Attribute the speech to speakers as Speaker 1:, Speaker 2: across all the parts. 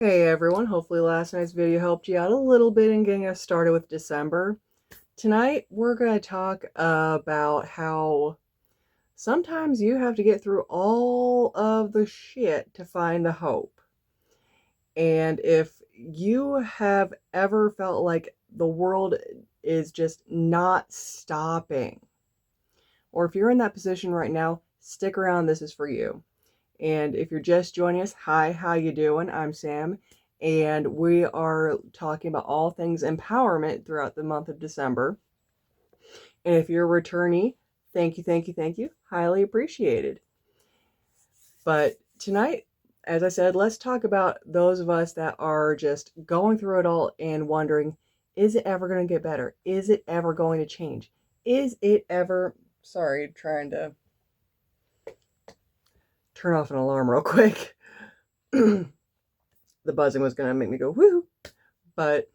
Speaker 1: Hey everyone, hopefully last night's video helped you out a little bit in getting us started with December. Tonight we're going to talk about how sometimes you have to get through all of the shit to find the hope. And if you have ever felt like the world is just not stopping, or if you're in that position right now, stick around, this is for you. And if you're just joining us, hi, how you doing? I'm Sam, and we are talking about all things empowerment throughout the month of December. And if you're a returnee, thank you, thank you, thank you. Highly appreciated. But tonight, as I said, let's talk about those of us that are just going through it all and wondering, is it ever going to get better? Is it ever going to change? Is it ever... Sorry, trying to turn off an alarm real quick. The buzzing was going to make me go, woo! But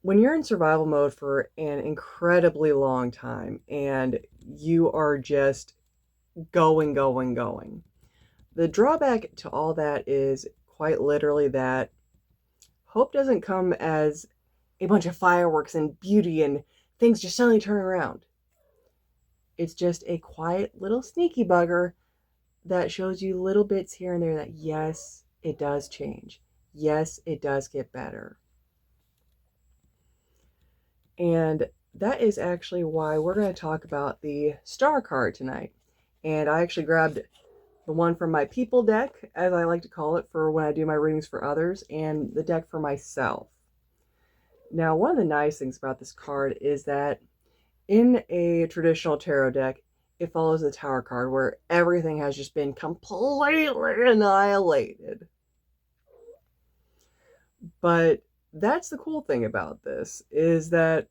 Speaker 1: when you're in survival mode for an incredibly long time and you are just going, the drawback to all that is quite literally that hope doesn't come as a bunch of fireworks and beauty and things just suddenly turn around. It's just a quiet little sneaky bugger that shows you little bits here and there that yes, it does change. Yes, it does get better. And that is actually why we're going to talk about the star card tonight. And I actually grabbed the one from my people deck, as I like to call it, for when I do my readings for others, and the deck for myself. Now, one of the nice things about this card is that in a traditional tarot deck, it follows the Tower card, where everything has just been completely annihilated. But that's the cool thing about this, is that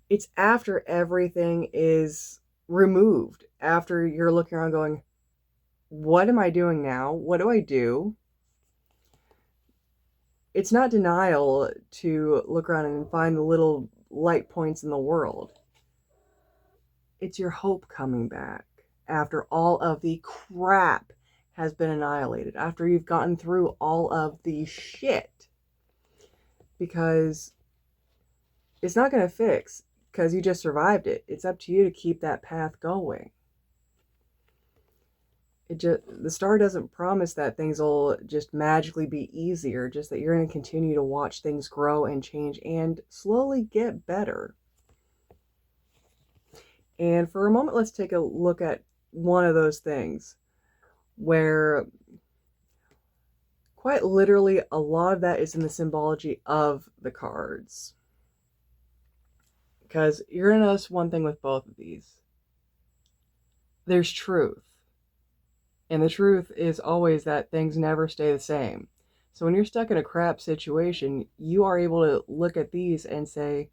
Speaker 1: it's after everything is removed, after you're looking around going, what am I doing now? What do I do? It's not denial to look around and find the little light points in the world. It's your hope coming back after all of the crap has been annihilated, after you've gotten through all of the shit. Because it's not going to fix, because you just survived it. It's up to you to keep that path going. The star doesn't promise that things will just magically be easier, just that you're going to continue to watch things grow and change and slowly get better. And for a moment, let's take a look at one of those things where quite literally a lot of that is in the symbology of the cards. Because you're going to notice one thing with both of these. There's truth. And the truth is always that things never stay the same. So when you're stuck in a crap situation, you are able to look at these and say,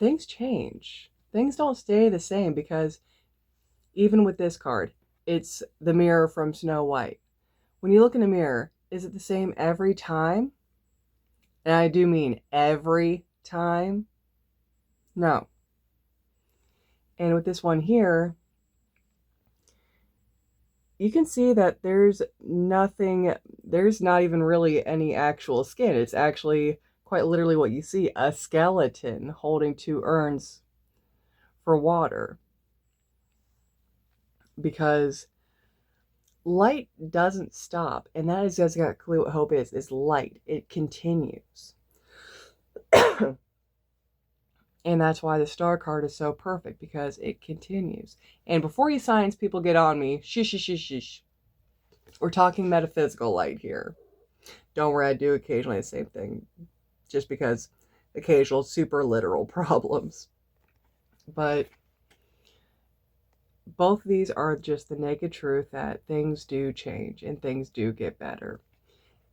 Speaker 1: things change. Things don't stay the same, because even with this card, it's the mirror from Snow White. When you look in a mirror, is it the same every time? And I do mean every time. No. And with this one here, you can see that there's nothing, there's not even really any actual skin. It's actually quite literally what you see, a skeleton holding two urns for water. Because light doesn't stop, and that is exactly what hope is light. It continues. And that's why the star card is so perfect, because it continues. And before you science people get on me, shish. We're talking metaphysical light here. Don't worry, I do occasionally the same thing, just because occasional super literal problems. But both of these are just the naked truth that things do change and things do get better.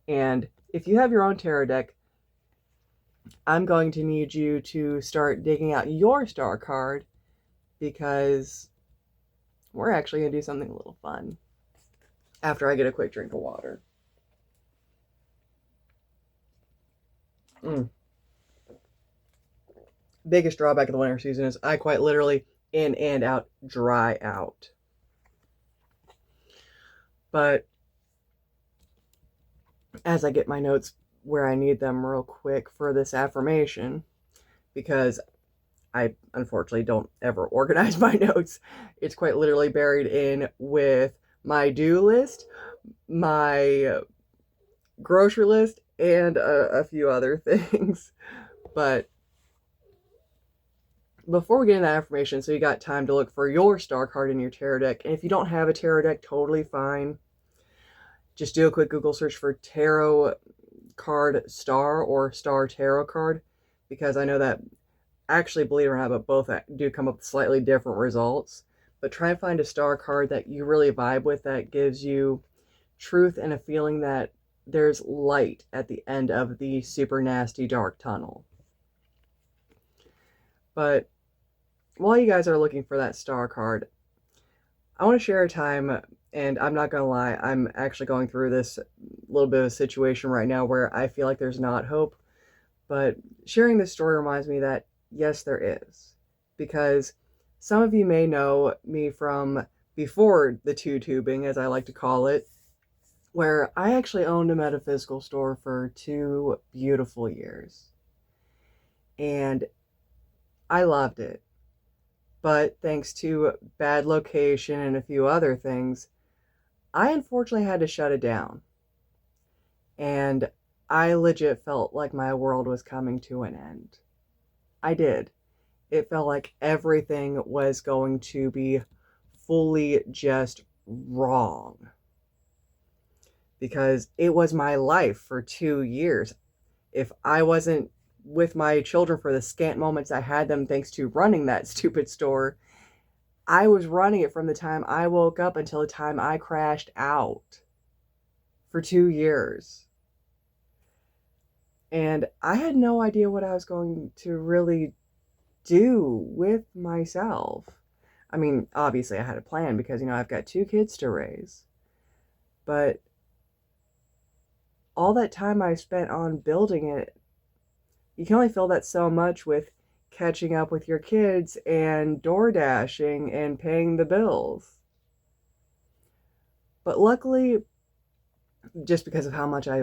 Speaker 1: And if you have your own tarot deck, I'm going to need you to start digging out your star card, because we're actually going to do something a little fun after I get a quick drink of water. Biggest drawback of the winter season is I quite literally in and out dry out. But as I get my notes where I need them real quick for this affirmation, because I unfortunately don't ever organize my notes. It's quite literally buried in with my do list, my grocery list, and a few other things. But before we get into that affirmation, so you got time to look for your star card in your tarot deck. And if you don't have a tarot deck, totally fine. Just do a quick Google search for tarot card star or star tarot card, because I know that actually, believe it or not, but both do come up with slightly different results. But try and find a star card that you really vibe with, that gives you truth and a feeling that there's light at the end of the super nasty dark tunnel. But while you guys are looking for that star card, I want to share a time, and I'm not going to lie, I'm actually going through this little bit of a situation right now where I feel like there's not hope. But sharing this story reminds me that yes, there is. Because some of you may know me from before the two-tubing, as I like to call it, where I actually owned a metaphysical store for 2 beautiful years. And I loved it. But thanks to bad location and a few other things, I unfortunately had to shut it down. And I legit felt like my world was coming to an end. I did. It felt like everything was going to be fully just wrong. Because it was my life for 2 years. If I wasn't with my children for the scant moments I had them thanks to running that stupid store, I was running it from the time I woke up until the time I crashed out for 2 years. And I had no idea what I was going to really do with myself. I mean, obviously I had a plan because, I've got 2 kids to raise. But all that time I spent on building it, you can only fill that so much with catching up with your kids and door dashing and paying the bills. But luckily, just because of how much I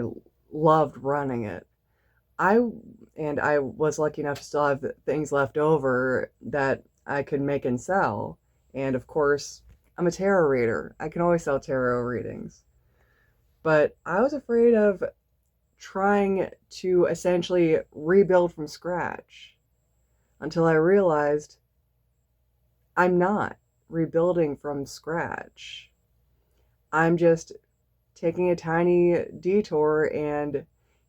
Speaker 1: loved running it, I was lucky enough to still have things left over that I could make and sell. And of course, I'm a tarot reader. I can always sell tarot readings. But I was afraid of trying to essentially rebuild from scratch until I realized I'm not rebuilding from scratch. I'm just taking a tiny detour and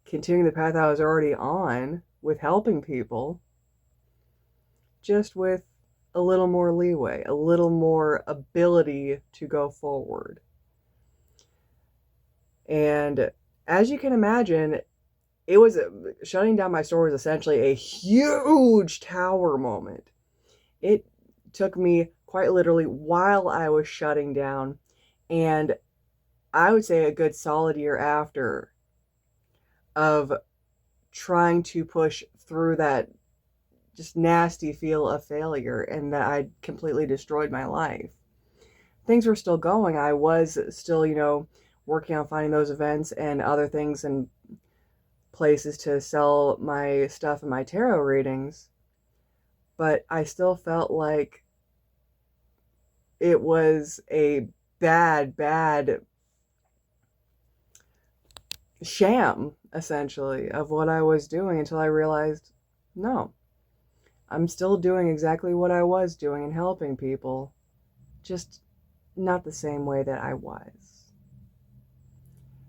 Speaker 1: continuing the path I was already on with helping people, just with a little more leeway, a little more ability to go forward. And as you can imagine, it was shutting down my store was essentially a huge tower moment. It took me quite literally while I was shutting down, and I would say a good solid year after, of trying to push through that just nasty feel of failure and that I'd completely destroyed my life. Things were still going. I was still, working on finding those events and other things and places to sell my stuff and my tarot readings. But I still felt like it was a bad sham, essentially, of what I was doing, until I realized, no, I'm still doing exactly what I was doing and helping people, just not the same way that I was.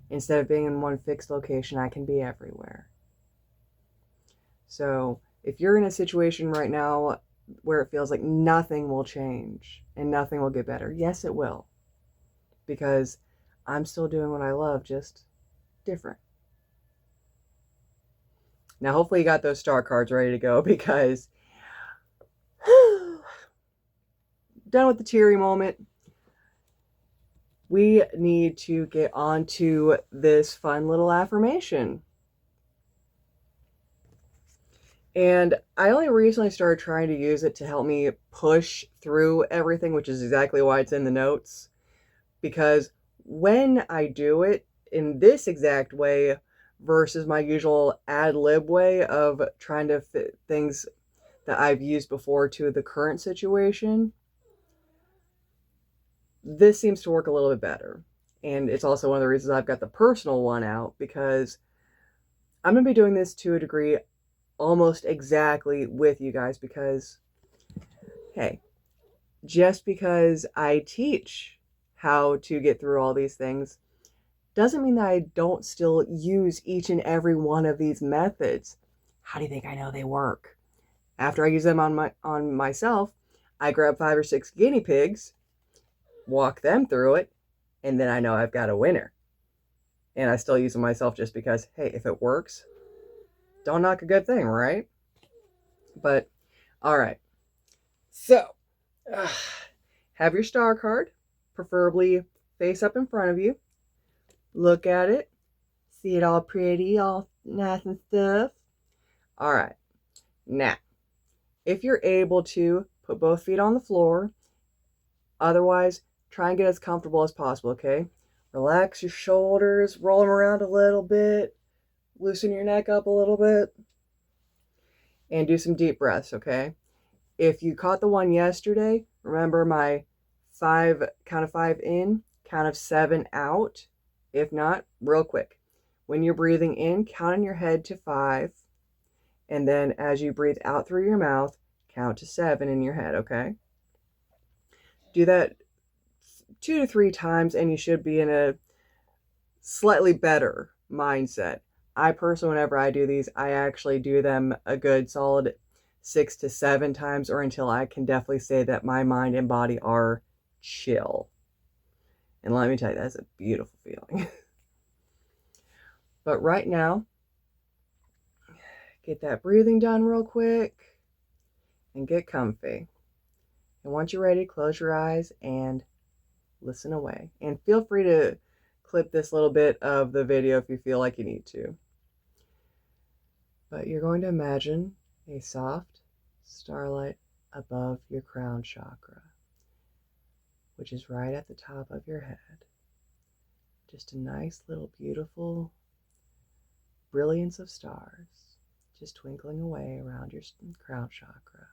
Speaker 1: Instead of being in one fixed location, I can be everywhere. So if you're in a situation right now where it feels like nothing will change and nothing will get better, yes, it will. Because I'm still doing what I love, just different. Now, hopefully you got those star cards ready to go, because done with the teary moment. We need to get on to this fun little affirmation. And I only recently started trying to use it to help me push through everything, which is exactly why it's in the notes. Because when I do it in this exact way versus my usual ad lib way of trying to fit things that I've used before to the current situation, this seems to work a little bit better. And it's also one of the reasons I've got the personal one out, because I'm going to be doing this to a degree almost exactly with you guys, because, hey, just because I teach how to get through all these things doesn't mean that I don't still use each and every one of these methods. How do you think I know they work? After I use them on myself, I grab 5 or 6 guinea pigs, walk them through it, and then I know I've got a winner. And I still use them myself just because, hey, if it works, don't knock a good thing, right? But, all right. So, have your star card, preferably face up in front of you. Look at it. See it all pretty, all nice and stuff. All right. Now, if you're able to, put both feet on the floor. Otherwise, try and get as comfortable as possible, okay? Relax your shoulders, roll them around a little bit, loosen your neck up a little bit, and do some deep breaths, okay? If you caught the one yesterday, remember my count of 5 in, count of 7 out. If not, real quick. When you're breathing in, count in your head to 5. And then as you breathe out through your mouth, count to 7 in your head, okay? Do that 2 to 3 times and you should be in a slightly better mindset. I personally, whenever I do these, I actually do them a good solid 6 to 7 times, or until I can definitely say that my mind and body are chill. And let me tell you, that's a beautiful feeling. But right now, get that breathing done real quick and get comfy. And once you're ready, close your eyes and listen away. And feel free to clip this little bit of the video if you feel like you need to. But you're going to imagine a soft starlight above your crown chakra, which is right at the top of your head. Just a nice little beautiful brilliance of stars just twinkling away around your crown chakra.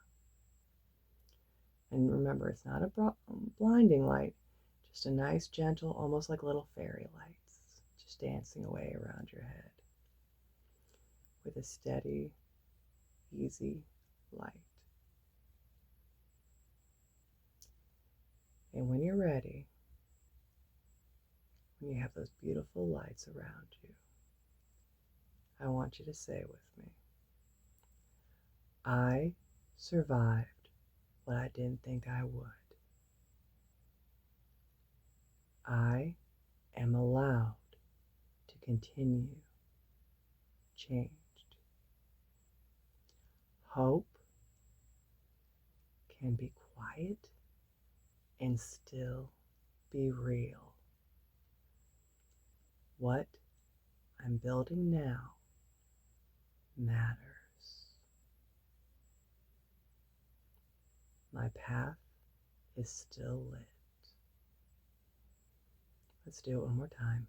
Speaker 1: And remember, it's not a blinding light, just a nice, gentle, almost like little fairy lights, just dancing away around your head with a steady, easy light. And when you're ready, when you have those beautiful lights around you, I want you to say with me, I survived what I didn't think I would. I am allowed to continue changed. Hope can be quiet and still be real. What I'm building now matters. My path is still lit. Let's do it one more time.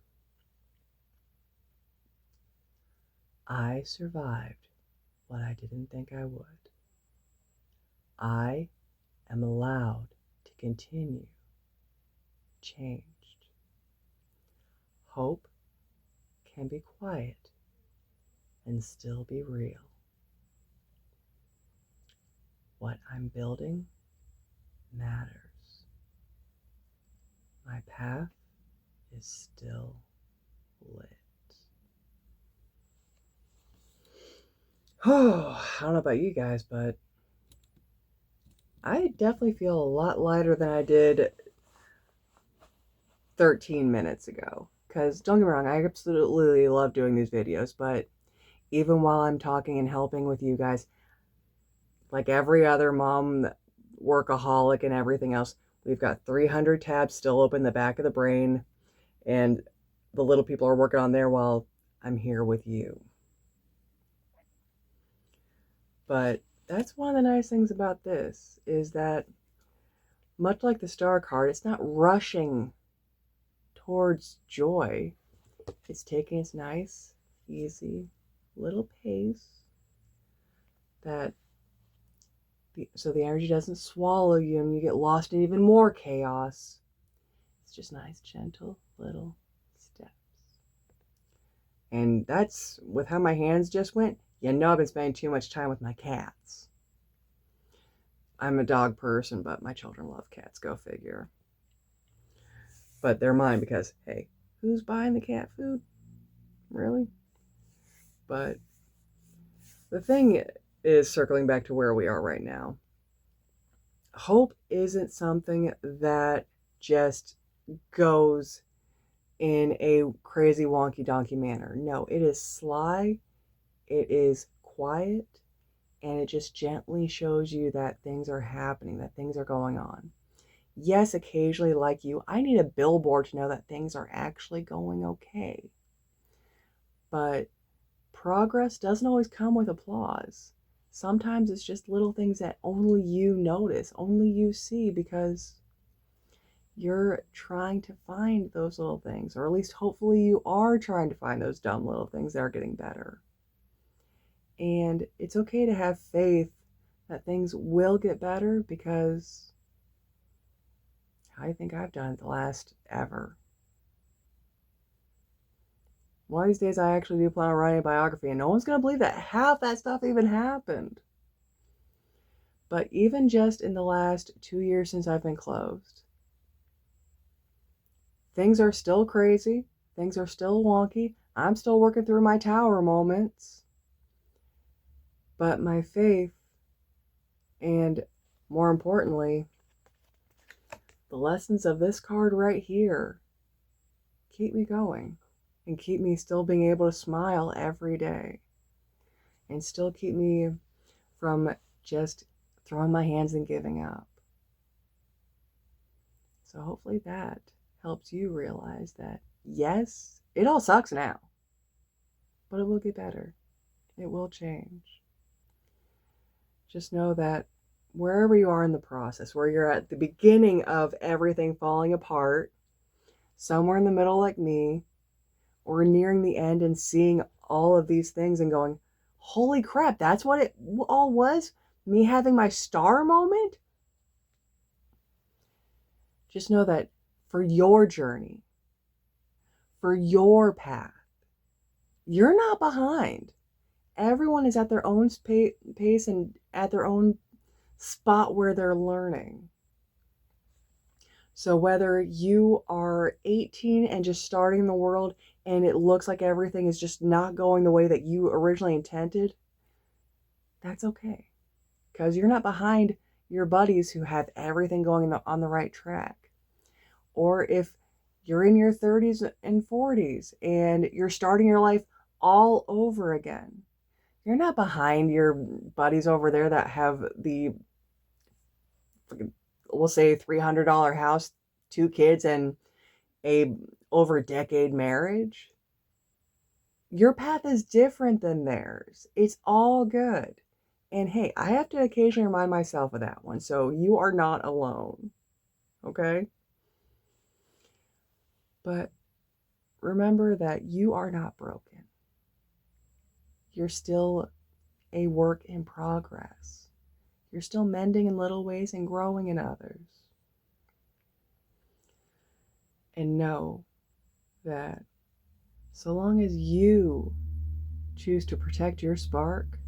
Speaker 1: I survived what I didn't think I would. I am allowed to continue changed. Hope can be quiet and still be real. What I'm building matters. My path is still lit. Oh, I don't know about you guys, but I definitely feel a lot lighter than I did 13 minutes ago. Because don't get me wrong, I absolutely love doing these videos, but even while I'm talking and helping with you guys, like every other mom, workaholic, and everything else, we've got 300 tabs still open in the back of the brain, and the little people are working on there while I'm here with you. But that's one of the nice things about this, is that much like the star card, it's not rushing towards joy. It's taking its nice, easy little pace so the energy doesn't swallow you and you get lost in even more chaos. It's just nice, gentle little steps. And that's with how my hands just went. I've been spending too much time with my cats. I'm a dog person, but my children love cats. Go figure. But they're mine because, hey, who's buying the cat food? Really? But the thing is, circling back to where we are right now, hope isn't something that just goes in a crazy wonky donkey manner. No, it is sly, it is quiet, and it just gently shows you that things are happening, that things are going on. Yes, occasionally, like you, I need a billboard to know that things are actually going okay. But progress doesn't always come with applause. Sometimes it's just little things that only you notice, only you see, because you're trying to find those little things, or at least hopefully you are trying to find those dumb little things that are getting better. And it's okay to have faith that things will get better, because I think I've done it the last ever. One of these days I actually do plan on writing a biography, and no one's going to believe that half that stuff even happened. But even just in the last 2 years since I've been closed, things are still crazy. Things are still wonky. I'm still working through my tower moments. But my faith, and more importantly, the lessons of this card right here, keep me going and keep me still being able to smile every day and still keep me from just throwing my hands and giving up. So hopefully that helps you realize that, yes, it all sucks now, but it will get better. It will change. Just know that wherever you are in the process, where you're at the beginning of everything falling apart, somewhere in the middle like me, or nearing the end and seeing all of these things and going, holy crap, that's what it all was? Me having my star moment? Just know that for your journey, for your path, you're not behind. Everyone is at their own pace and at their own spot where they're learning. So whether you are 18 and just starting the world and it looks like everything is just not going the way that you originally intended, that's okay. Because you're not behind your buddies who have everything going on the right track. Or if you're in your 30s and 40s and you're starting your life all over again, you're not behind your buddies over there that have the, we'll say, $300 house, 2 kids, and a over decade marriage. Your path is different than theirs. It's all good. And hey, I have to occasionally remind myself of that one. So you are not alone. Okay? But remember that you are not broken. You're still a work in progress. You're still mending in little ways and growing in others. And know that so long as you choose to protect your spark,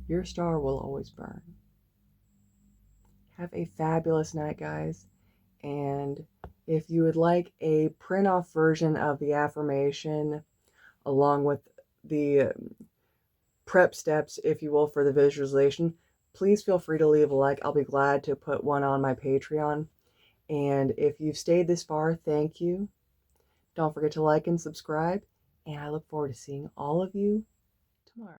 Speaker 1: your star will always burn. Have a fabulous night, guys. And if you would like a print-off version of the affirmation, along with the prep steps, if you will, for the visualization, please feel free to leave a like. I'll be glad to put one on my Patreon. And if you've stayed this far, thank you. Don't forget to like and subscribe. And I look forward to seeing all of you